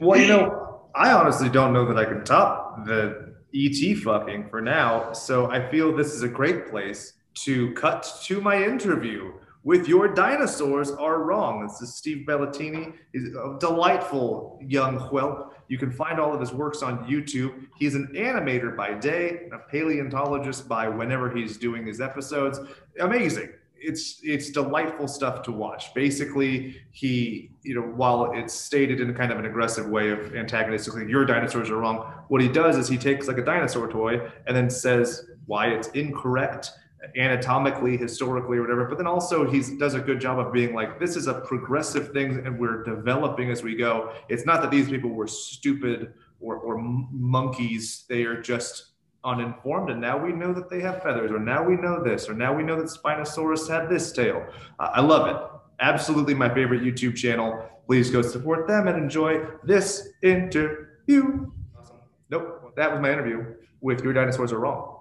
Well, I honestly don't know that I can top the ET fucking for now. So I feel this is a great place to cut to my interview with Your Dinosaurs Are Wrong. This is Steve Bellatini. He's a delightful young whelp. You can find all of his works on YouTube. He's an animator by day, a paleontologist by whenever he's doing his episodes. Amazing. It's delightful stuff to watch. Basically, he, while it's stated in kind of an aggressive way of antagonistically, your dinosaurs are wrong, what he does is he takes like a dinosaur toy and then says why it's incorrect anatomically, historically, or whatever. But then also he does a good job of being like, this is a progressive thing and we're developing as we go. It's not that these people were stupid or monkeys. They are just uninformed, and now we know that they have feathers, or now we know this, or now we know that Spinosaurus had this tail. I love it. Absolutely my favorite YouTube channel. Please go support them and enjoy this interview. Awesome. Nope, that was my interview with Your Dinosaurs Are Wrong.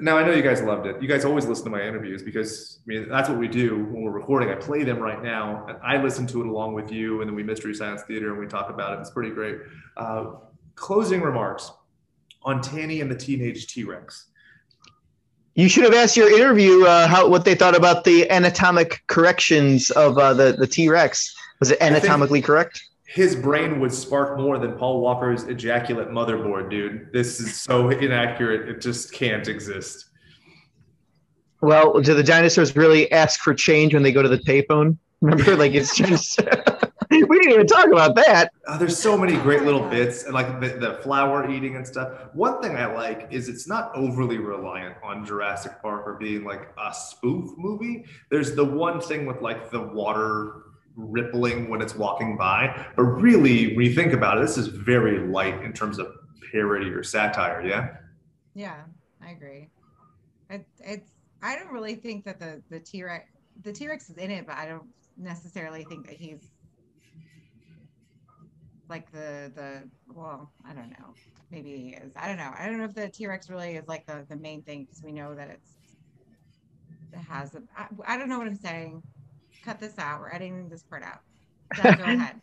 Now, I know you guys loved it. You guys always listen to my interviews because, that's what we do when we're recording. I play them right now, and I listen to it along with you, and then we Mystery Science Theater, and we talk about it. It's pretty great. Closing remarks on Tanny and the Teenage T-Rex. You should have asked your interview what they thought about the anatomic corrections of the T-Rex. Was it anatomically correct? His brain would spark more than Paul Walker's ejaculate motherboard, dude. This is so inaccurate. It just can't exist. Well, do the dinosaurs really ask for change when they go to the payphone? Remember, like it's just... We didn't even talk about that. There's so many great little bits, and like the flower eating and stuff. One thing I like is it's not overly reliant on Jurassic Park or being like a spoof movie. There's the one thing with like the water rippling when it's walking by, but really, when you think about it, this is very light in terms of parody or satire. Yeah, I agree. I don't really think that the T-Rex is in it, but I don't necessarily think that he's like well, I don't know, maybe he is. I don't know if the T-Rex really is like the main thing, because we know that I don't know what I'm saying. Cut this out. We're editing this part out. Go ahead.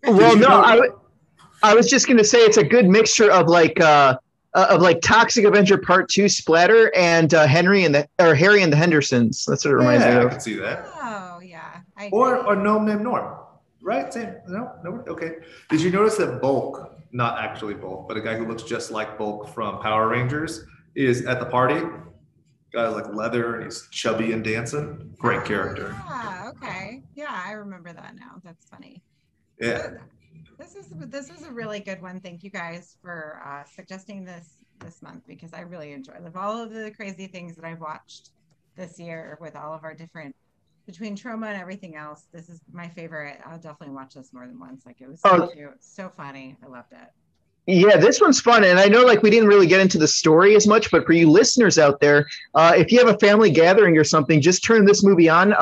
Well, no, I was just gonna say it's a good mixture of like Toxic Avenger Part 2 splatter and Harry and the Hendersons. That's what it reminds me of. I can see that. Oh yeah. Or Gnome Named Norm. Right? Same. No? Okay. Did you notice that Bulk, not actually Bulk, but a guy who looks just like Bulk from Power Rangers, is at the party? Got like leather and he's chubby and dancing. Great character. Yeah, okay. Yeah, I remember that now. That's funny. Yeah. This was a really good one. Thank you guys for suggesting this month, because I really enjoy it. Of all of the crazy things that I've watched this year with all of our different, between trauma and everything else, this is my favorite. I'll definitely watch this more than once. Like, it was so cute, so funny. I loved it. Yeah, this one's fun. And I know like we didn't really get into the story as much, but for you listeners out there, if you have a family gathering or something, just turn this movie on.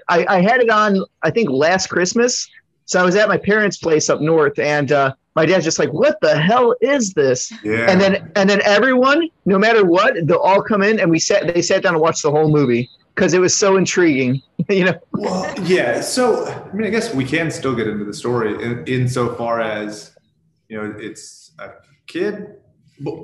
I had it on, I think, last Christmas. So I was at my parents' place up north, and my dad's just like, "What the hell is this?" Yeah. And then everyone, no matter what, they'll all come in, and they sat down and watched the whole movie because it was so intriguing, you know. Well, yeah. So I mean, I guess we can still get into the story insofar as, you know, it's a kid.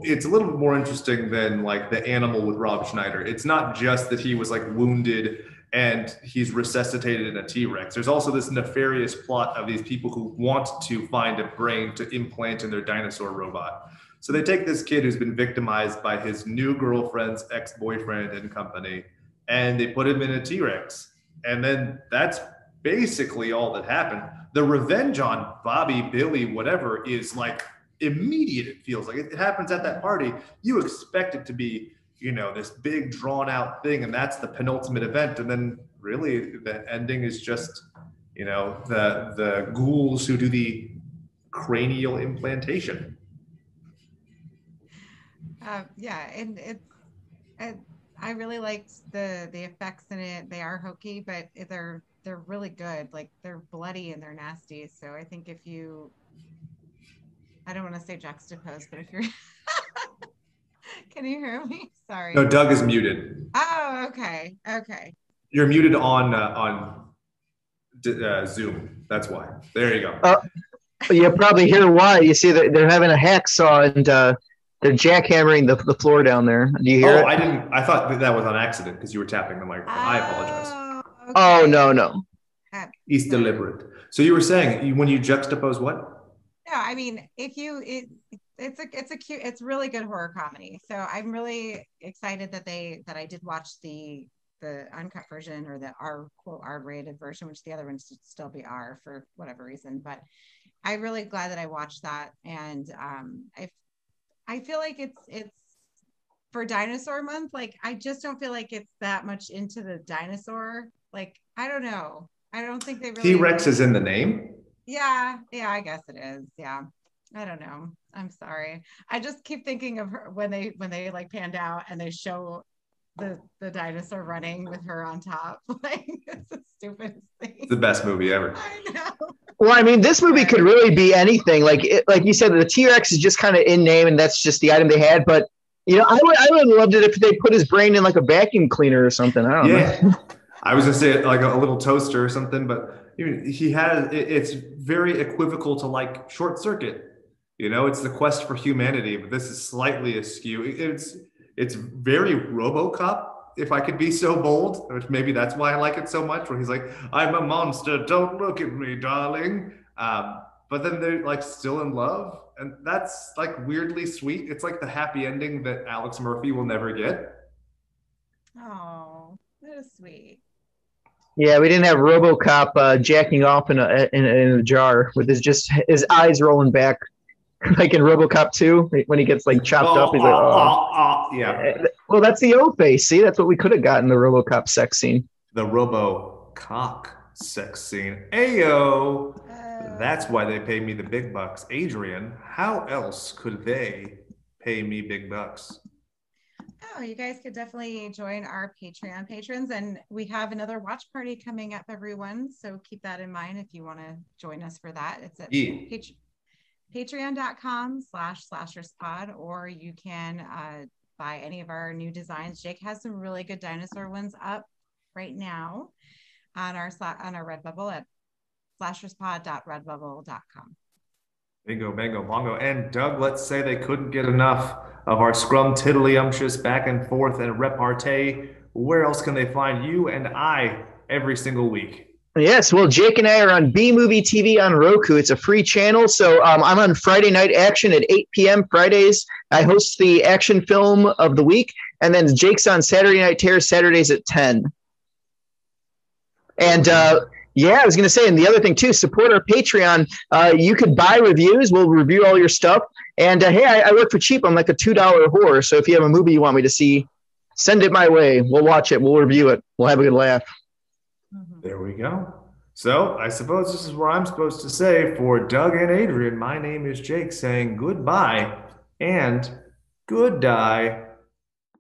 It's a little bit more interesting than like the animal with Rob Schneider. It's not just that he was like wounded and he's resuscitated in a T-Rex. There's also this nefarious plot of these people who want to find a brain to implant in their dinosaur robot. So they take this kid who's been victimized by his new girlfriend's ex-boyfriend and company, and they put him in a T-Rex. And then that's basically all that happened. The revenge on Bobby, Billy, whatever is like immediate. It feels like it happens at that party. You expect it to be, you know, this big drawn out thing, and that's the penultimate event. And then really the ending is just, you know, the ghouls who do the cranial implantation. Yeah, and I really liked the effects in it. They are hokey, but they're really good. Like, they're bloody and they're nasty. So I think if you, I don't want to say juxtapose, but if you're can you hear me? Sorry. No, Doug is muted. Oh, okay. Okay. You're muted on Zoom. That's why. There you go. You probably hear why. You see that they're having a hacksaw and they're jackhammering the floor down there. Do you hear it? I didn't. I thought that was on accident because you were tapping the microphone. I apologize. Okay. Oh, no. It's deliberate. So you were saying when you juxtapose what? No, I mean, if you it's really good horror comedy. So I'm really excited that I did watch the uncut version, or the R-rated version, which the other ones should still be R for whatever reason. But I'm really glad that I watched that, and I feel like it's for Dinosaur Month. Like, I just don't feel like it's that much into the dinosaur. Like, I don't know. I don't think they really. T-Rex is in the name. Yeah, I guess it is. Yeah. I don't know. I'm sorry. I just keep thinking of her when they like panned out and they show the dinosaur running with her on top. Like, it's the stupidest thing. It's the best movie ever. I know. Well, I mean, this movie could really be anything. Like you said, the T-Rex is just kind of in name, and that's just the item they had. But, you know, I would have loved it if they put his brain in like a vacuum cleaner or something. I don't know. I was gonna say like a little toaster or something, but he has. It's very equivocal to like Short Circuit. You know, it's the quest for humanity, but this is slightly askew. It's very RoboCop, if I could be so bold, which maybe that's why I like it so much, where he's like, "I'm a monster, don't look at me, darling." But then they're like still in love, and that's like weirdly sweet. It's like the happy ending that Alex Murphy will never get. Oh, that is sweet. Yeah, we didn't have RoboCop jacking off in a jar with his eyes rolling back. Like in RoboCop 2, when he gets like chopped up, he's like, yeah. Well, that's the O face. See, that's what we could have gotten the RoboCop sex scene. The RoboCop sex scene. Ayo. That's why they pay me the big bucks. Adrian, how else could they pay me big bucks? Oh, you guys could definitely join our Patreon patrons, and we have another watch party coming up, everyone. So keep that in mind if you want to join us for that. It's at patreon.com/slasherspod, or you can buy any of our new designs. Jake has some really good dinosaur ones up right now on our Redbubble at slasherspod.redbubble.com. Bingo, bango, bongo. And Doug, let's say they couldn't get enough of our scrum tiddlyumptious back and forth and repartee. Where else can they find you and I every single week? Yes, well, Jake and I are on B Movie TV on Roku. It's a free channel. So I'm on Friday Night Action at 8 p.m. Fridays. I host the action film of the week. And then Jake's on Saturday Night Terror Saturdays at 10. And yeah, I was going to say, and the other thing too, support our Patreon. You could buy reviews. We'll review all your stuff. And hey, I work for cheap. I'm like a $2 whore. So if you have a movie you want me to see, send it my way. We'll watch it. We'll review it. We'll have a good laugh. There we go. So I suppose this is what I'm supposed to say for Doug and Adrian. My name is Jake, saying goodbye and good die.